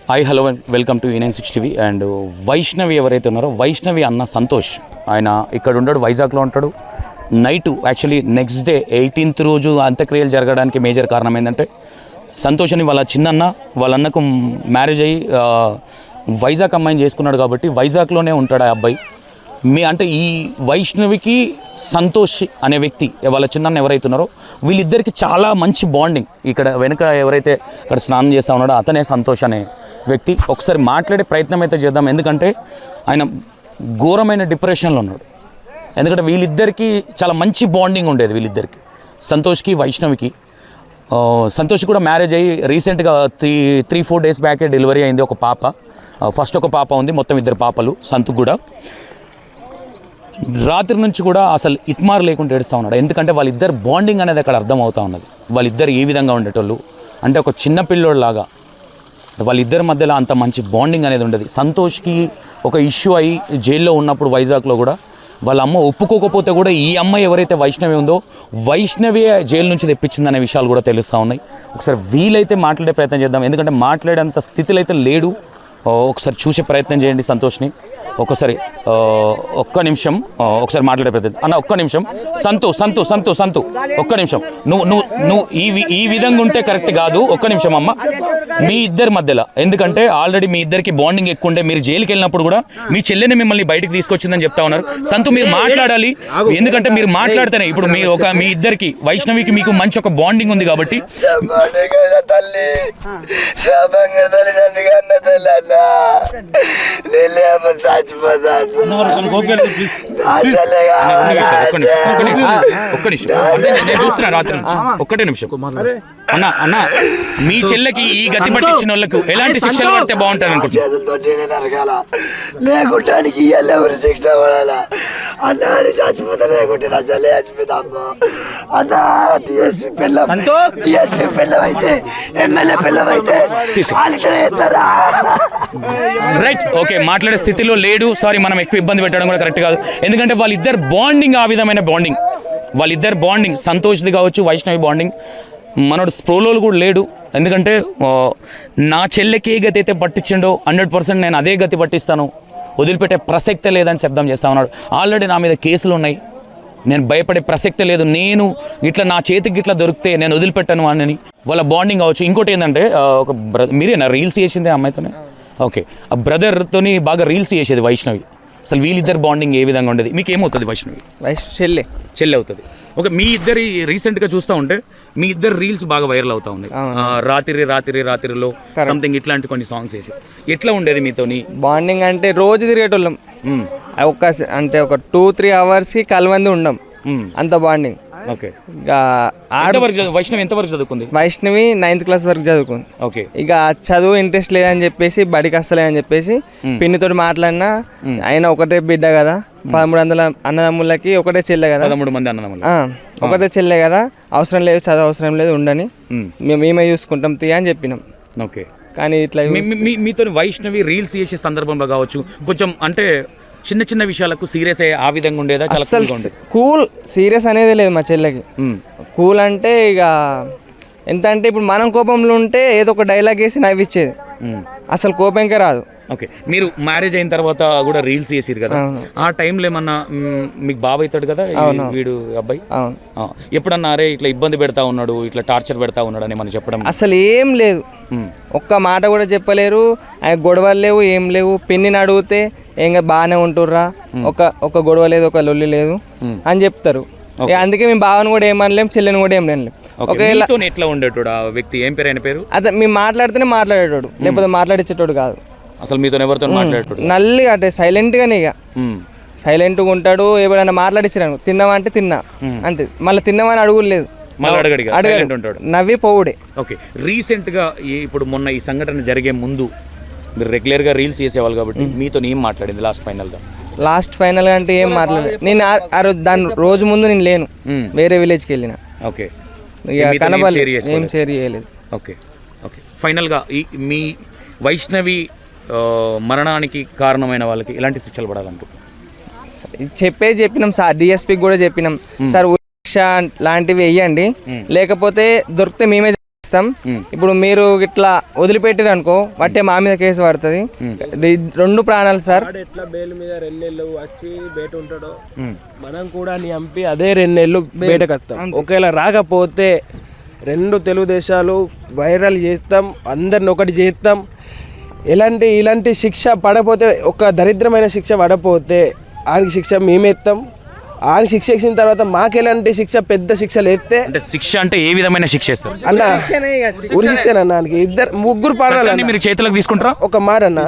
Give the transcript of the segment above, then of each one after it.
Hi hello welcome to E96 TV. And Vaishnavi ఎవరైతే ఉన్నారో వైష్ణవి అన్న సంతోష్ ఆయన ఇక్కడ ఉంటాడు, వైజాగ్లో ఉంటాడు. Night actually next day 18th రోజు అంత్యక్రియలు జరగడానికి మేజర్ కారణం ఏంటంటే సంతోష్ అని వాళ్ళ చిన్నన్న వాళ్ళ అన్నకు మ్యారేజ్ అయ్యి వైజాగ్ అమ్మాయిని చేసుకున్నాడు కాబట్టి వైజాగ్లోనే ఉంటాడు ఆ అబ్బాయి. అంటే ఈ వైష్ణవికి సంతోష్ అనే వ్యక్తి వాళ్ళ చిన్న ఎవరైతే ఉన్నారో వీళ్ళిద్దరికి చాలా మంచి బాండింగ్. ఇక్కడ వెనుక ఎవరైతే ఇక్కడ స్నానం చేస్తూ ఉన్నాడో అతనే సంతోష్ అనే వ్యక్తి. ఒకసారి మాట్లాడే ప్రయత్నం అయితే చేద్దాం, ఎందుకంటే ఆయన ఘోరమైన డిప్రెషన్లో ఉన్నాడు. ఎందుకంటే వీళ్ళిద్దరికీ చాలా మంచి బాండింగ్ ఉండేది వీళ్ళిద్దరికి, సంతోష్కి వైష్ణవికి. సంతోష్ కూడా మ్యారేజ్ అయ్యి రీసెంట్గా 3-4 days బ్యాకే డెలివరీ అయింది ఒక పాప. ఫస్ట్ ఒక పాప ఉంది, మొత్తం 2 పాపలు. సంతు కూడా రాత్రి నుంచి కూడా అసలు ఇత్మార్ లేకుండా ఏడుస్తూ ఉన్నాడు. ఎందుకంటే వాళ్ళిద్దరు బాండింగ్ అనేది అక్కడ అర్థం అవుతూ ఉన్నది. వాళ్ళిద్దరు ఏ విధంగా ఉండేటోళ్ళు అంటే ఒక చిన్న పిల్లోడిలాగా వాళ్ళిద్దరి మధ్యలో అంత మంచి బాండింగ్ అనేది ఉండేది. సంతోష్కి ఒక ఇష్యూ అయ్యి జైల్లో ఉన్నప్పుడు వైజాగ్లో కూడా వాళ్ళ అమ్మ ఒప్పుకోకపోతే కూడా ఈ అమ్మాయి ఎవరైతే వైష్ణవి ఉందో వైష్ణవి జైలు నుంచి తెప్పించిందనే విషయాలు కూడా తెలుస్తూ ఉన్నాయి. ఒకసారి వీలైతే మాట్లాడే ప్రయత్నం చేద్దాం, ఎందుకంటే మాట్లాడేంత స్థితిలో అయితే లేడు. ఒకసారి చూసే ప్రయత్నం చేయండి సంతోష్ని. ఒక్క నిమిషం ఒకసారి మాట్లాడే ప్రయత్నం అన్న. ఒక్క నిమిషం సంతు ఒక్క నిమిషం. నువ్వు ఈ విధంగా ఉంటే కరెక్ట్ కాదు. ఒక్క నిమిషం అమ్మ, మీ ఇద్దరి మధ్యలో, ఎందుకంటే ఆల్రెడీ మీ ఇద్దరికి బాండింగ్ ఎక్కువ ఉండే, మీరు జైలుకి వెళ్ళినప్పుడు కూడా మీ చెల్లెని మిమ్మల్ని బయటకు తీసుకొచ్చిందని చెప్తా ఉన్నారు. సంతు మీరు మాట్లాడాలి, ఎందుకంటే మీరు మాట్లాడితేనే ఇప్పుడు మీరు మీ ఇద్దరికి వైష్ణవికి మీకు మంచి ఒక బాండింగ్ ఉంది కాబట్టి ఒక్కటే నిమిషం అన్న. మీ చెల్లెకి ఈ గతి పట్టించిన వాళ్ళకు ఎలాంటి శిక్షలు పడితే బాగుంటుంది అనుకుంటున్నా? లేకుంటానికి ఎవరు శిక్ష పడాలా అన్న? చచ్చిపోతా లేకుంటే అసలే చచ్చిపోతాము అన్న. డిఎస్పీ పిల్లం అయితే ఎమ్మెల్యే పిల్లం అయితే రైట్. ఓకే, మాట్లాడే స్థితిలో లేడు. సారీ, మనం ఎక్కువ ఇబ్బంది పెట్టడం కూడా కరెక్ట్ కాదు. ఎందుకంటే వాళ్ళిద్దరు బాండింగ్ ఆ విధమైన బాండింగ్, వాళ్ళిద్దరు బాండింగ్ సంతోష్ది కావచ్చు, వైష్ణవి బాండింగ్. మనోడు స్ప్రోలోలు కూడా లేడు. ఎందుకంటే నా చెల్లెకి ఏ గతి అయితే పట్టించిండో 100% నేను అదే గతి పట్టిస్తాను, వదిలిపెట్టే ప్రసక్తే లేదని శబ్దం చేస్తా ఉన్నాడు. ఆల్రెడీ నా మీద కేసులు ఉన్నాయి, నేను భయపడే ప్రసక్తే లేదు. నేను ఇట్లా నా చేతికి ఇట్లా దొరికితే నేను వదిలిపెట్టాను అని వాళ్ళ బాండింగ్ కావచ్చు. ఇంకోటి ఏంటంటే ఒక మీరేనా రీల్స్ చేసిందే అమ్మాయితోనే? ఓకే, ఆ బ్రదర్తోని బాగా రీల్స్ చేసేది వైష్ణవి. అసలు వీళ్ళిద్దరు బాండింగ్ ఏ విధంగా ఉండేది? మీకు ఏమవుతుంది వైష్ణవి? చెల్లె అవుతుంది. ఓకే, మీ ఇద్దరి రీసెంట్గా చూస్తూ ఉంటే మీ ఇద్దరు రీల్స్ బాగా వైరల్ అవుతా ఉన్నాయి. రాత్రిలో సంథింగ్ ఇట్లాంటి కొన్ని సాంగ్స్ వేసి ఎట్లా ఉండేది మీతోని బాండింగ్? అంటే రోజు తిరిగేటోళ్ళం, ఒక 2-3 hours కలవంది ఉండం, అంత బాండింగ్. ఓకే, వైష్ణవి ఎంతవరకు చదువుకుంది? వైష్ణవి 9th class వరకు చదువుకుంది. ఓకే, ఇక చదువు ఇంట్రెస్ట్ లేదని చెప్పేసి బడికి వస్తలేదని చెప్పేసి పిన్నితో మాట్లాడినా, ఆయన ఒకటే బిడ్డ కదా, 1300 అన్నదమ్ములకి ఒకటే చెల్లె కదా, 13 మంది అన్నదమ్ములు ఒకటే చెల్లె కదా, అవసరం లేదు, చదువు అవసరం లేదు, ఉండని మేమే చూసుకుంటాం తీ అని చెప్పినాం. ఓకే, కానీ ఇట్లా మీతో వైష్ణవి రీల్స్ చేసే సందర్భంలో కావచ్చు కొంచెం అంటే చిన్న విషయాలకు సీరియస్ అయ్యే ఆ విధంగా ఉండేదా? చాలా కూల్, సీరియస్ అనేది లేదు మా చెల్లెకి. కూల్ అంటే ఇక ఎంత అంటే ఇప్పుడు మనం కోపంలో ఉంటే ఏదో ఒక డైలాగ్ వేసి నవ్విచ్చేది, అసలు కోపంకే రాదు. ఓకే, మీరు మ్యారేజ్ అయిన తర్వాత కూడా రీల్స్ చేసిరు కదా, ఆ టైంలో ఏమన్నా మీకు బాబు అవుతాడు కదా వీడు అబ్బాయి, ఎప్పుడన్నా అరే ఇట్లా ఇబ్బంది పెడతా ఉన్నాడు, ఇట్లా టార్చర్ పెడతా ఉన్నాడు అని మనం చెప్పడం? అసలు ఏం లేదు, ఒక్క మాట కూడా చెప్పలేరు. ఆయన గొడవలు లేవు, ఏం లేవు. పిన్నిని అడిగితే ఏం బాగానే ఉంటుర్రా, ఒక గొడవ లేదు, ఒక లొల్లి లేదు అని చెప్తారు. అందుకే మేము బావని కూడా ఏమనలేం, చెల్లెని కూడా ఏం లేం. ఒకవేళ ఎట్లా ఉండేటోడు ఆ వ్యక్తి? ఏం పేరు ఆయన పేరు? అదే మేము మాట్లాడితేనే మాట్లాడేటోడు, లేకపోతే మాట్లాడించేటోడు కాదు. అసలు మీతో ఎవరితో మాట్లాడేటోడు? నల్లి అంటే సైలెంట్గానే, ఇక సైలెంట్గా ఉంటాడు. ఎవరైనా మాట్లాడించాను తిన్నావా అంటే తిన్నా అంతే, మళ్ళీ తిన్నామని అడుగులేదు, నవ్వి పోవుడే. ఓకే, రీసెంట్గా ఇప్పుడు మొన్న ఈ సంఘటన జరిగే ముందు మీరు రెగ్యులర్గా రీల్స్ చేసేవాళ్ళు కాబట్టి మీతో ఏం మాట్లాడింది లాస్ట్ ఫైనల్గా అంటే ఏం మాట్లాడలేదు. నేను దాని రోజు ముందు నేను లేను, వేరే విలేజ్కి వెళ్ళిన. ఓకే, కనబడి ఏం షేర్ చేయలేదు. ఓకే, ఫైనల్గా మీ వైష్ణవి మరణానికి కారణమైన వాళ్ళకి ఎలాంటి శిక్షలు పడాలనుకుంటున్నాం? చెప్పినాం సార్, డిఎస్పీకి కూడా చెప్పినాం సార్, లాంటివి వేయండి, లేకపోతే దొరికితే మేమే ఇస్తాం. ఇప్పుడు మీరు ఇట్లా వదిలిపెట్టారు అనుకో వట్టే మా మీద కేసు పడుతుంది. 2 ప్రాణాలు సార్. ఎట్లా బెయిల్ మీద 2 నెలలు వచ్చి బయట ఉంటాడో మనం కూడా చంపి అదే 2 నెలలు బయటకు వస్తాం. ఒకవేళ రాకపోతే 2 తెలుగుదేశాలు వైరల్ చేస్తాం, అందరిని ఒకటి చేస్తాం. ఇలాంటి శిక్ష పడపోతే, ఒక దరిద్రమైన శిక్ష పడపోతే ఆయనకి శిక్ష మేమేస్తాం. ఆయన శిక్ష ఇచ్చిన తర్వాత మాకు ఎలాంటి శిక్ష, పెద్ద శిక్షలు ఎత్తే అంటే శిక్ష అంటే ఏ విధమైన శిక్ష చేస్తారు అన్న? ఉరి శిక్ష అన్న. ఆయనకి 2-3 ప్రాణాలు మీరు చేతులకు తీసుకుంటారా? ఒక మాట అన్న,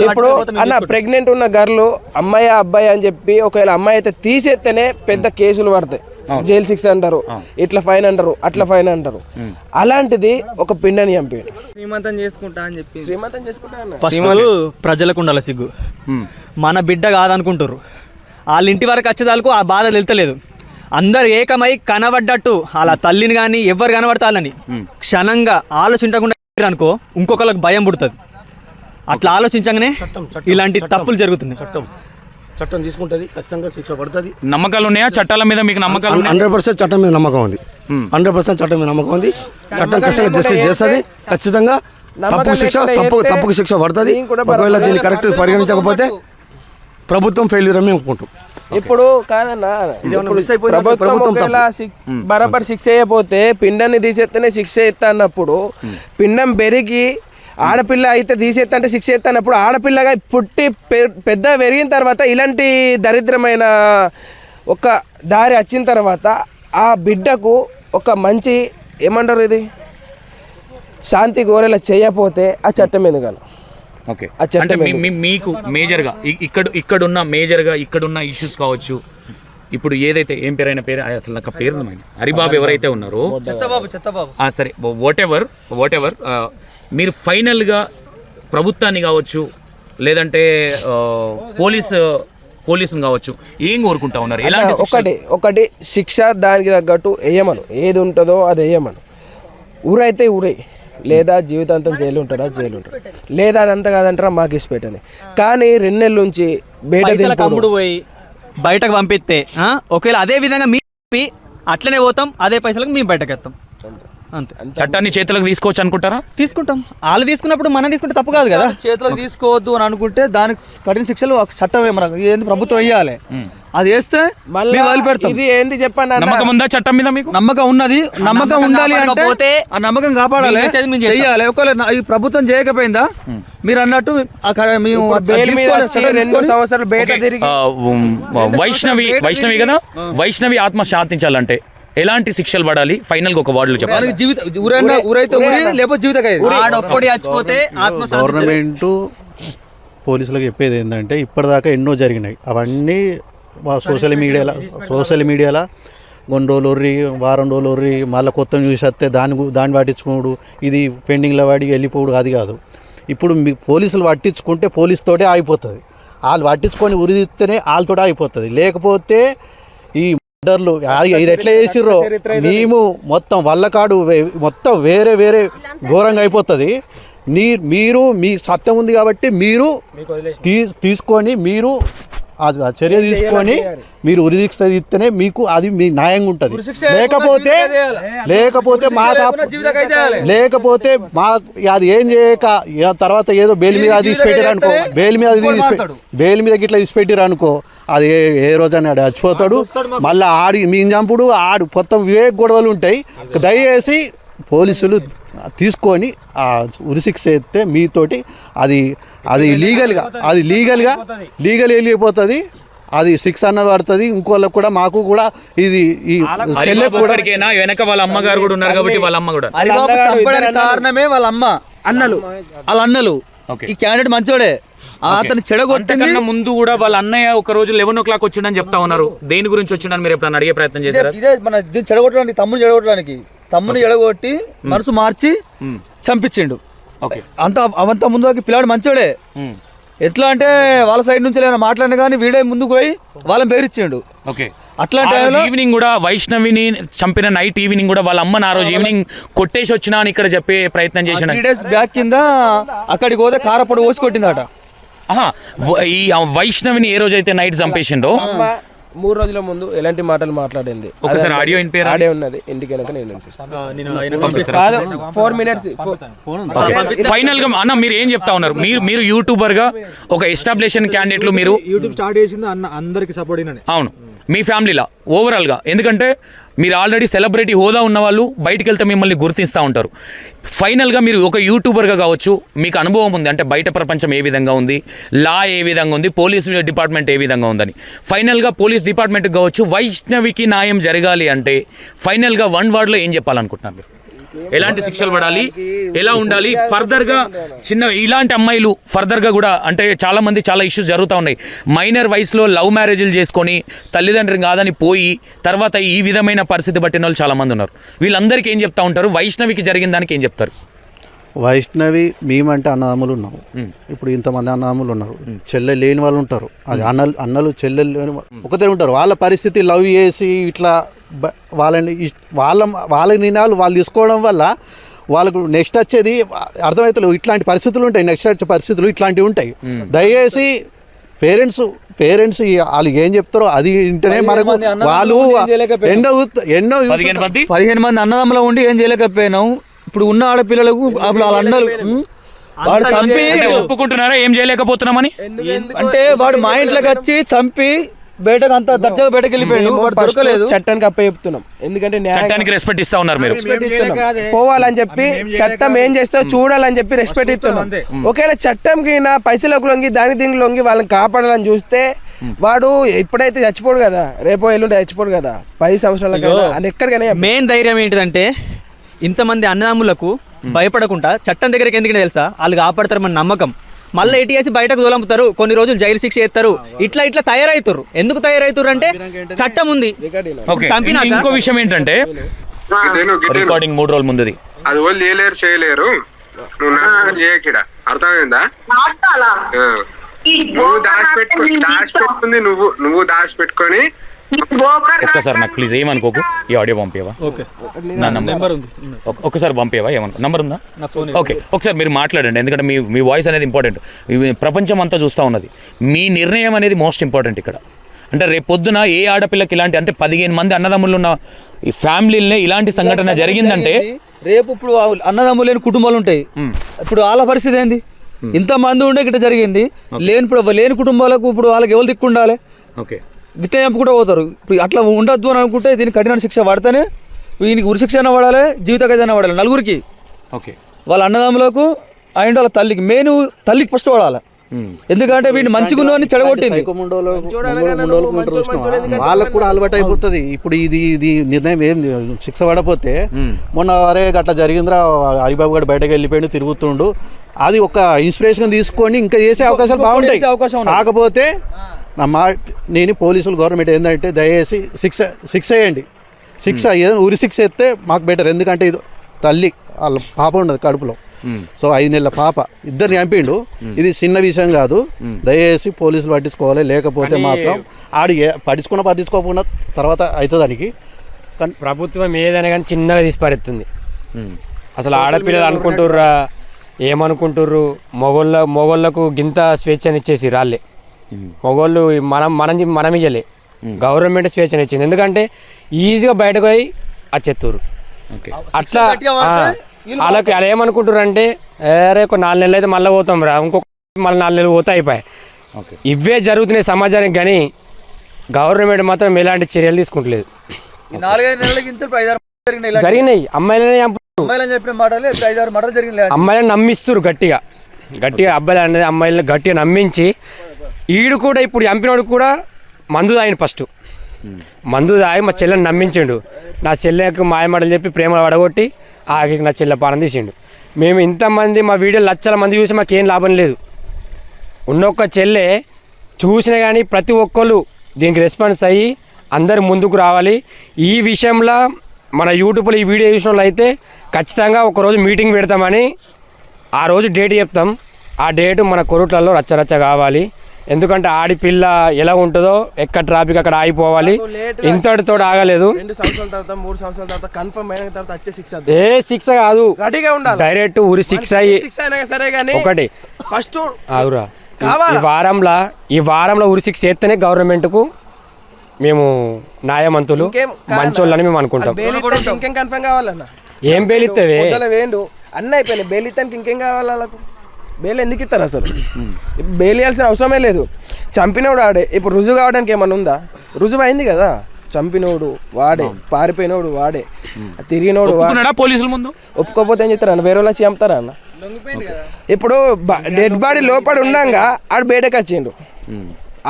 ఇప్పుడు అన్న ప్రెగ్నెంట్ ఉన్న గర్లు అమ్మాయి అబ్బాయి అని చెప్పి ఒకవేళ అమ్మాయి అయితే తీసేస్తేనే పెద్ద కేసులు పడతాయి, జైలు శిక్ష అంటారు, ఇట్లా ఫైన్ అంటారు, అట్లా ఫైన్ అంటారు. అలాంటిది ఒక పిండని చంపాడు. శ్రీమంతం చేసుకుంటా అని చెప్పి శ్రీమంతం చేసుకుంటా అన్న. ఫస్ట్ ప్రజలకు ఉండాలి సిగ్గు. మన బిడ్డ కాదనుకుంటారు, వాళ్ళ ఇంటి వరకు వచ్చేదాలకు ఆ బాధ తెలుతలేదు. అందరు ఏకమై కనబడ్డట్టు వాళ్ళ తల్లిని కానీ ఎవరు కనబడతాలని క్షణంగా ఆలోచించకుండా అనుకో ఇంకొకరికి భయం పుడుతుంది. అట్లా ఆలోచించగానే ఇలాంటి తప్పులు జరుగుతున్నాయి. చట్టం తీసుకుంటుంది, ఖచ్చితంగా శిక్ష పడుతుంది. నమ్మకాలు ఉన్నాయా చట్టాల మీద? మీకు నమ్మకాలు? 100% చట్టం మీద నమ్మకం ఉంది. 100% చట్టం మీద నమ్మకం ఉంది. చట్టం ఖచ్చితంగా జస్టిస్ చేస్తుంది. ఖచ్చితంగా తప్పుకు శిక్ష పడుతుంది. ఒకవేళ దీన్ని కరెక్ట్ పరిగణించకపోతే ప్రభుత్వం ఫెయిల్యూర్ అని ఒప్పుకుంటాం. ఇప్పుడు కాదన్నా, ప్రభుత్వం బరాబర్ శిక్ష చేయకపోతే పిండాన్ని తీసేస్తేనే శిక్ష ఎత్తా అన్నప్పుడు, పిండం పెరిగి ఆడపిల్ల అయితే తీసేస్తా అంటే శిక్ష ఎత్తా అన్నప్పుడు, ఆడపిల్లగా పుట్టి పెద్ద పెరిగిన తర్వాత ఇలాంటి దరిద్రమైన ఒక దారి వచ్చిన తర్వాత ఆ బిడ్డకు ఒక మంచి ఏమంటారు ఇది శాంతి గోరేలా చేయకపోతే ఆ చట్టం ఎందుకన్నా? ఓకే, అంటే మీకు మేజర్గా ఇక్కడున్న ఇక్కడున్న ఇష్యూస్ కావచ్చు. ఇప్పుడు ఏదైతే ఏం పేరైన పేరు అసలు నాకు పేరు హరిబాబు ఎవరైతే ఉన్నారో, సరే వాట్ ఎవర్ మీరు ఫైనల్గా ప్రభుత్వాన్ని కావచ్చు లేదంటే పోలీసుని కావచ్చు ఏం కోరుకుంటా ఉన్నారు? ఒకటి శిక్ష దానికి తగ్గట్టు వేయమను, ఏది ఉంటుందో అది వేయమను. ఊరైతే ఊరే, లేదా జీవితాంతం జైలు ఉంటాడా జైలు ఉంటాడు, లేదా అదంతా కాదంటారా మాకు ఇసి పెట్టని. కానీ 2 నెలల నుంచి కమ్ముడు పోయి బయటకు పంపిస్తే ఒకవేళ అదే విధంగా మీ అట్లనే పోతాం, అదే పైసలకు మేము బయటకు వస్తాం అంతే. చట్టాన్ని చేతులకు తీసుకోవచ్చు అనుకుంటారా? తీసుకుంటాం. వాళ్ళు తీసుకున్నప్పుడు మనం తీసుకుంటే తప్పు కాదు కదా. చేతులకు తీసుకోవద్దు అని అనుకుంటే దానికి కఠిన శిక్షలు చట్టం ఏంది ప్రభుత్వం వేయాలి. అది వేస్తే ఇది ఏంది చెప్పండి. నమ్మకం ఉందా చట్టం మీద మీకు? నమ్మకం ఉన్నది. నమ్మకం ఉండాలి అంటే ఆ నమ్మకం కాపాడాలి, చెయ్యాలి. ఒకవేళ ఈ ప్రభుత్వం చేయకపోయిందా మీరు అన్నట్టు వైష్ణవి కదా, వైష్ణవి ఆత్మ శాంతించాలంటే ఎలాంటి శిక్షలు పడాలి? ఫైనల్ గా ఒక వార్డులో చెప్పాలి. గవర్నమెంట్ పోలీసులకు చెప్పేది ఏంటంటే ఇప్పటిదాకా ఎన్నో జరిగినాయి, అవన్నీ సోషల్ మీడియాలో కొన్ని రోజులు ఒర్రి వారం రోజులు ఒర్రి మళ్ళీ కొత్త న్యూస్ వస్తే దాన్ని పట్టించుకోడు, ఇది పెండింగ్లో వాడి వెళ్ళిపోడు. అది కాదు. ఇప్పుడు మీ పోలీసులు పట్టించుకుంటే పోలీసుతోటే ఆగిపోతుంది. వాళ్ళు పట్టించుకొని ఉరిదిస్తేనే వాళ్ళతోటే అయిపోతుంది. లేకపోతే ఈ మర్డర్లు ఇది ఎట్లా చేసిర్రో మేము మొత్తం వల్లకాడు మొత్తం వేరే ఘోరంగా అయిపోతుంది. మీరు మీ చట్టం ఉంది కాబట్టి మీరు తీసుకొని మీరు ఆ చర్య తీసుకొని మీరు ఉరిదీక్ష ఇస్తేనే మీకు అది మీ న్యాయంగా ఉంటుంది. లేకపోతే మా అది ఏం చేయక తర్వాత ఏదో బెయిల్ మీద అది తీసిపెట్టారు అనుకో, బెయిల్ మీద గిట్లా తీసిపెట్టారు అనుకో, అది ఏ రోజైనా చచ్చిపోతాడు. మళ్ళీ మీ చంపుడు మొత్తం వివేక్ గొడవలు ఉంటాయి. దయచేసి పోలీసులు తీసుకొని ఆ ఉరిశిక్ష ఎత్తే మీతోటి అది లీగల్గా వెళ్ళిపోతుంది. అది 6 అన్న పడుతుంది. ఇంకోళ్ళకి కూడా మాకు కూడా ఇది ఈ చెల్లెకు కూడా వెనక వాళ్ళ అమ్మగారు కూడా ఉన్నారు కాబట్టి వాళ్ళ అమ్మ కూడా హరిబాబు చంపడానికి కారణమే వాళ్ళ అమ్మ అన్నలు. ఈ క్యాండిడేట్ మంచోడే, అతను చెడగొట్టిన ముందు కూడా వాళ్ళ అన్నయ్య ఒక రోజు 11 o'clock వచ్చిండని చెప్తా ఉన్నారు. దేని గురించి వచ్చిండని మీరు ఎప్పుడన్నా అడిగే ప్రయత్నం చేశారు? ఇదే మన చెడగొట్టడానికి తమ్ముని చెడగొట్టి మనసు మార్చి చంపించిండు. అవంత ముందు పిల్లాడు మంచోడే. ఎట్లా అంటే వాళ్ళ సైడ్ నుంచి ఏమైనా మాట్లాడినా కానీ వీడే ముందుకు పోయి వాళ్ళని బెదిరించిండు. అట్లాంటి ఈవినింగ్ కూడా వైష్ణవిని చంపిన నైట్ ఈవినింగ్ కూడా వాళ్ళ అమ్మని ఆ రోజు ఈవినింగ్ కొట్టేసి వచ్చినా అని ఇక్కడ చెప్పే ప్రయత్నం చేసిన 3 days బ్యాక్ కింద అక్కడికి పోతే కారపొడి పోసి కొట్టిందట. ఈ వైష్ణవిని ఏ రోజైతే నైట్ చంపేసిండో 3 రోజుల ముందు ఎలాంటి మాటలు మాట్లాడింది ఒకసారి ఆడియో వినిపియరా? ఆడియో ఉన్నది, ఇంటికి వెళ్ళక నేను వినిపిస్తాను. కాదు 4 minutes ఫైనల్ గా అన్న మీరు ఏం చెప్తా ఉన్నారు? మీరు యూట్యూబర్ గా ఒక ఎస్టాబ్లిషన్ క్యాండిడేట్లు మీరు యూట్యూబ్ స్టార్ట్ చేసింది అన్న అందరికి సపోర్ట్ అయినా. అవును మీ ఫ్యామిలీలో ఓవరాల్గా, ఎందుకంటే మీరు ఆల్రెడీ సెలబ్రిటీ హోదా ఉన్న వాళ్ళు బయటికి వెళ్తే మిమ్మల్ని గుర్తిస్తూ ఉంటారు. ఫైనల్గా మీరు ఒక యూట్యూబర్గా కావచ్చు, మీకు అనుభవం ఉంది అంటే బయట ప్రపంచం ఏ విధంగా ఉంది, లా ఏ విధంగా ఉంది, పోలీస్ డిపార్ట్మెంట్ ఏ విధంగా ఉందని. ఫైనల్గా పోలీస్ డిపార్ట్మెంట్కి కావచ్చు వైష్ణవికి న్యాయం జరగాలి అంటే ఫైనల్గా 1 wordలో ఏం చెప్పాలనుకుంటున్నారు మీరు? ఎలాంటి శిక్షలు పడాలి, ఎలా ఉండాలి ఫర్దర్గా? ఇలాంటి అమ్మాయిలు ఫర్దర్గా కూడా అంటే చాలామంది చాలా ఇష్యూస్ జరుగుతూ ఉన్నాయి. మైనర్ వయసులో లవ్ మ్యారేజ్లు చేసుకొని తల్లిదండ్రులు కాదని పోయి తర్వాత ఈ విధమైన పరిస్థితి పట్టిన వాళ్ళు చాలామంది ఉన్నారు. వీళ్ళందరికీ ఏం చెప్తా ఉంటారు? వైష్ణవికి జరిగిన దానికి ఏం చెప్తారు? వైష్ణవి మేమంటే అన్నదమ్ములు ఉన్నాము. ఇప్పుడు ఇంతమంది అన్నదమ్ములు ఉన్నారు, చెల్లెలు లేని వాళ్ళు ఉంటారు. అది అన్నలు చెల్లెలు లేని ఒకటే ఉంటారు. వాళ్ళ పరిస్థితి లవ్ చేసి ఇట్లా వాళ్ళ నిర్ణయాలు వాళ్ళు తీసుకోవడం వల్ల వాళ్ళకు నెక్స్ట్ వచ్చేది అర్థమవుతలేదు. ఇట్లాంటి పరిస్థితులు ఉంటాయి, నెక్స్ట్ వచ్చే పరిస్థితులు ఇట్లాంటివి ఉంటాయి. దయచేసి పేరెంట్స్ వాళ్ళు ఏం చెప్తారో అది వింటేనే మనకు. వాళ్ళు ఎన్నో 15 మంది అన్నదమ్ములు ఉండి ఏం చేయలేకపోయినాం. ఇప్పుడు ఉన్న ఆడపిల్లలకు వాళ్ళ అన్నలు వాడు చంపి ఒప్పుకుంటున్నారా ఏం చేయలేకపోతున్నామని? అంటే వాడు మా ఇంట్లోకి వచ్చి చంపి బయటకు అంత దర్జాగా బయటకు వెళ్ళిపోయాడు. వాడు దొరకలేదు. చట్టానికి అప్ప చెప్తున్నాం, ఎందుకంటే చట్టానికి రెస్పెక్ట్ ఇస్తా ఉన్నారు మీరు. పోవాలని చెప్పి చట్టం ఏం చేస్తా చూడాలని చెప్పి రెస్పెక్ట్ ఇస్తున్నాం. ఒకవేళ చట్టంకి నా పైసలకు లొంగి దాని దీనికి లొంగి వాళ్ళని కాపాడాలని చూస్తే వాడు ఇప్పుడైతే చచ్చిపోడు కదా, రేపో ఎల్లుండి చచ్చిపోడు కదా, 10 సంవత్సరాలకైనా అని ఎక్కడికైనా. మెయిన్ ధైర్యం ఏంటిదంటే ఇంతమంది అన్నదమ్ములకు భయపడకుండా చట్టం దగ్గరికి ఎందుకంటే తెలుసా, వాళ్ళు కాపాడతారు మన నమ్మకం. మళ్ళీ ఏటీఎస్ బయటకు దొలంపుతారు, కొన్ని రోజులు జైలు శిక్ష చేస్తారు. ఇట్లా తయారవుతారు. ఎందుకు తయారవుతారు అంటే చట్టం ఉంది. చంపినాక ఇంకో విషయం ఏంటంటే రికార్డింగ్ 3 రోజుల ముందుది అది వాళ్ళు చేయలేరు. నువ్వు చేయకిడ అర్థమైందా? నువ్వు దాచిపెట్టుకుంది నువ్వు దాచిపెట్టుకొని. ఒక్కసారి నాకు ప్లీజ్ ఏమనుకోకు, ఈ ఆడియో పంపేవా? నా నంబర్ ఒక్కసారి పంపేవా? ఏమనుకో నంబర్ ఉందా? ఓకే, ఒకసారి మీరు మాట్లాడండి, ఎందుకంటే మీ వాయిస్ అనేది ఇంపార్టెంట్. ప్రపంచం అంతా చూస్తూ ఉన్నది. మీ నిర్ణయం అనేది మోస్ట్ ఇంపార్టెంట్ ఇక్కడ. అంటే రేపు పొద్దున ఏ ఆడపిల్లకి ఇలాంటి అంటే 15 మంది అన్నదమ్ములు ఉన్న ఈ ఫ్యామిలీలనే ఇలాంటి సంఘటన జరిగిందంటే రేపు ఇప్పుడు అన్నదమ్ములు లేని కుటుంబాలు ఉంటాయి. ఇప్పుడు వాళ్ళ పరిస్థితి ఏంది? ఇంతమంది ఉండే గిట్ట జరిగింది. లేని కుటుంబాలకు ఇప్పుడు వాళ్ళకి ఎవరు దిక్కు ఉండాలి? ఓకే, గిట్ట చంపుకుంటూ పోతారు. ఇప్పుడు అట్లా ఉండొద్దు అని అనుకుంటే దీనికి కఠిన శిక్ష పడితేనే వీనికి ఉరి శిక్ష అయినా పడాలి, జీవిత ఖైదైనా పడాలి. నలుగురికి, ఓకే, వాళ్ళ అన్నదమ్ములకు అండ్ వాళ్ళ తల్లికి, మెయిన్ తల్లికి ఫస్ట్ పడాలి. ఎందుకంటే వీడిని మంచిగా చెడగొట్టింది. వాళ్ళకు కూడా అలవాటు అయిపోతుంది. ఇప్పుడు ఇది నిర్ణయం ఏం శిక్ష పడపోతే మొన్న వరే అట్లా జరిగిందిరా, హరిబాబు గారు బయటకు వెళ్ళిపోయి తిరుగుతుండు, అది ఒక ఇన్స్పిరేషన్ తీసుకొని ఇంకా చేసే అవకాశాలు బాగుంటాయి. కాకపోతే నేను పోలీసులు గవర్నమెంట్ ఏంటంటే దయచేసి శిక్ష వేయండి. ఉరి శిక్ష ఎత్తే మాకు బెటర్. ఎందుకంటే ఇది తల్లి వాళ్ళ పాప ఉండదు కడుపులో, సో 5 నెలల పాప, ఇద్దరిని చంపిండు. ఇది చిన్న విషయం కాదు. దయచేసి పోలీసులు పట్టించుకోవాలి. లేకపోతే మాత్రం పట్టించుకోకుండా తర్వాత అవుతుంది దానికి. ప్రభుత్వం ఏదైనా కానీ చిన్నగా తీసిపారెత్తుంది. అసలు ఆడపిల్లలు అనుకుంటుర్రా, ఏమనుకుంటుర్రు? మొగోళ్ళకు గింత స్వేచ్ఛనిచ్చేసి రాళ్ళే. మొగోళ్ళు మనం ఇయ్యలే, గవర్నమెంట్ స్వేచ్ఛనిచ్చింది. ఎందుకంటే ఈజీగా బయటకు పోయి వచ్చేత్తూరు. అట్లా వాళ్ళకి అలా ఏమనుకుంటారు అంటే ఒక 4 నెలలు అయితే మళ్ళీ పోతాం రా, ఇంకొక మళ్ళీ 4 నెలలు పోతే అయిపోయాయి. ఇవే జరుగుతున్నాయి సమాజానికి, కానీ గవర్నమెంట్ మాత్రం ఎలాంటి చర్యలు తీసుకుంటలేదు. జరిగినాయి. అమ్మాయిలను నమ్మిస్తారు గట్టిగా అబ్బాయిలు అనేది అమ్మాయిలను గట్టిగా నమ్మించి, ఈడు కూడా ఇప్పుడు చంపినోడు కూడా మందు తాగిన. ఫస్ట్ మందు తాగి మా చెల్లెని నమ్మించిండు. నా చెల్లెకు మాయమాటలు చెప్పి ప్రేమలు పడగొట్టి ఆగి నా చెల్లె పానం తీసిండు. మేము ఇంతమంది మా వీడియోలు లక్షల మంది చూసి మాకేం లాభం లేదు. ఉన్నొక్క చెల్లె చూసినా కానీ ప్రతి ఒక్కళ్ళు దీనికి రెస్పాన్స్ అయ్యి అందరు ముందుకు రావాలి. ఈ విషయంలో మన యూట్యూబ్లో ఈ వీడియో చూసిన వాళ్ళు అయితే ఖచ్చితంగా ఒకరోజు మీటింగ్ పెడతామని ఆ రోజు డేట్ చెప్తాం. ఆ డేటు మన కొరుట్లలో రచ్చరచ్చ కావాలి. ఎందుకంటే ఆడిపిల్ల ఎలా ఉంటుందో ఎక్కడ ట్రాఫిక్ అక్కడ ఆగిపోవాలి. ఇంతటితో ఆగలేదు. 2 సంవత్సరాల తర్వాత 3 సంవత్సరాల తర్వాత కన్ఫర్మ్ అయిన తర్వాత వచ్చే శిక్ష. ఏ శిక్ష కాదు, రెడీగా ఉండాలి. డైరెక్ట్ ఉరి శిక్ష అయ్యి సరే కానీ ఒకటి ఫస్ట్ అవురా ఈ వారంలో ఉరి శిక్ష చేస్తేనే గవర్నమెంట్కు మేము న్యాయమంతులు ఇంకేం మంచోళ్ళని మేము అనుకుంటాం. బెయిల్ ఇస్తానికి ఇంకేం కన్ఫర్మ్ కావాలన్నా? ఏం బెయిల్ ఇస్తావే? పొద్దుల వేండు అన్నీ అయిపోయినాయి. బెయిల్ ఇస్తానికి ఇంకేం కావాలి వాళ్ళకు? బెయిల్ ఎందుకు ఇస్తారు అసలు? బెయిల్ ఇవ్వాల్సిన అవసరమే లేదు. చంపినోడు ఆడే. ఇప్పుడు రుజువు కావడానికి ఏమన్నా ఉందా? రుజువు అయింది కదా. చంపినోడు వాడే, పారిపోయినోడు వాడే, తిరిగినోడు వాడే. పోలీసుల ముందు ఒప్పుకోకపోతే ఏం చేస్తారా అన్న? వేరే వాళ్ళు చంపుతారా అన్న? ఇప్పుడు డెడ్ బాడీ లోపల ఉండంగా ఆడు బయటకు వచ్చిండు.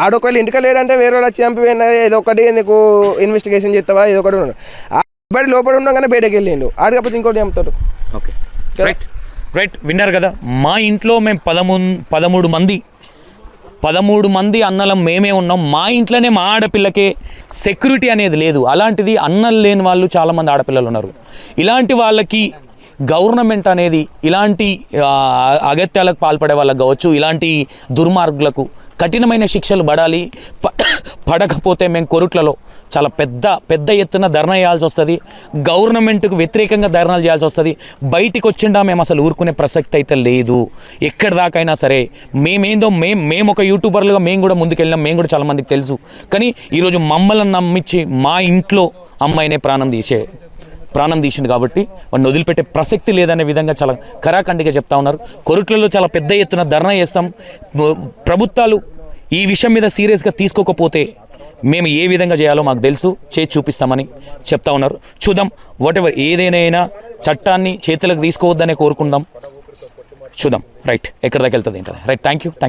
ఆడొకవేళ ఇంటికి లేడంటే వేరే వాళ్ళు వచ్చి చంపిపోయినా ఏదో ఒకటి నీకు ఇన్వెస్టిగేషన్ చేస్తావా ఏదో ఒకటి ఉన్నాడు. బడి లోపల ఉండగానే బయటకు వెళ్ళిండు. ఆడకపోతే ఇంకోటి చంపుతాడు. Okay, right. విన్నారు కదా, మా ఇంట్లో మేము 13 మంది అన్నలం మేమే ఉన్నాం. మా ఇంట్లోనే మా ఆడపిల్లకే సెక్యూరిటీ అనేది లేదు. అలాంటిది అన్నలు లేని వాళ్ళు చాలామంది ఆడపిల్లలు ఉన్నారు. ఇలాంటి వాళ్ళకి గవర్నమెంట్ అనేది ఇలాంటి అగత్యాలకు పాల్పడే వాళ్ళకి కావచ్చు, ఇలాంటి దుర్మార్గులకు కఠినమైన శిక్షలు పడాలి. పడకపోతే మేము కోర్టులలో చాలా పెద్ద ఎత్తున ధర్నా చేయాల్సి వస్తుంది. గవర్నమెంట్కు వ్యతిరేకంగా ధర్నాలు చేయాల్సి వస్తుంది. బయటికి వచ్చిండా మేము అసలు ఊరుకునే ప్రసక్తి అయితే లేదు. ఎక్కడి దాకైనా సరే మేము ఒక యూట్యూబర్లుగా మేము కూడా ముందుకెళ్ళినాం. మేము కూడా చాలామందికి తెలుసు. కానీ ఈరోజు మమ్మల్ని నమ్మించి మా ఇంట్లో అమ్మాయినే ప్రాణం తీసింది కాబట్టి వాడిని వదిలిపెట్టే ప్రసక్తి లేదనే విధంగా చాలా కరాఖండిగా చెప్తా ఉన్నారు. కోర్టులలో చాలా పెద్ద ఎత్తున ధర్నా చేస్తాం. ప్రభుత్వాలు ఈ విషయం మీద సీరియస్గా తీసుకోకపోతే మేము ఏ విధంగా చేయాలో మాకు తెలుసు, చేసి చూపిస్తామని చెప్తా ఉన్నారు. చూద్దాం, వాటెవర్ ఏదైనా చట్టాన్ని చేతులకు తీసుకోవద్దనే కోరుకుందాం. చూద్దాం. రైట్, ఎక్కడి దాకా వెళ్తుంది ఏంటది. Right, thank you so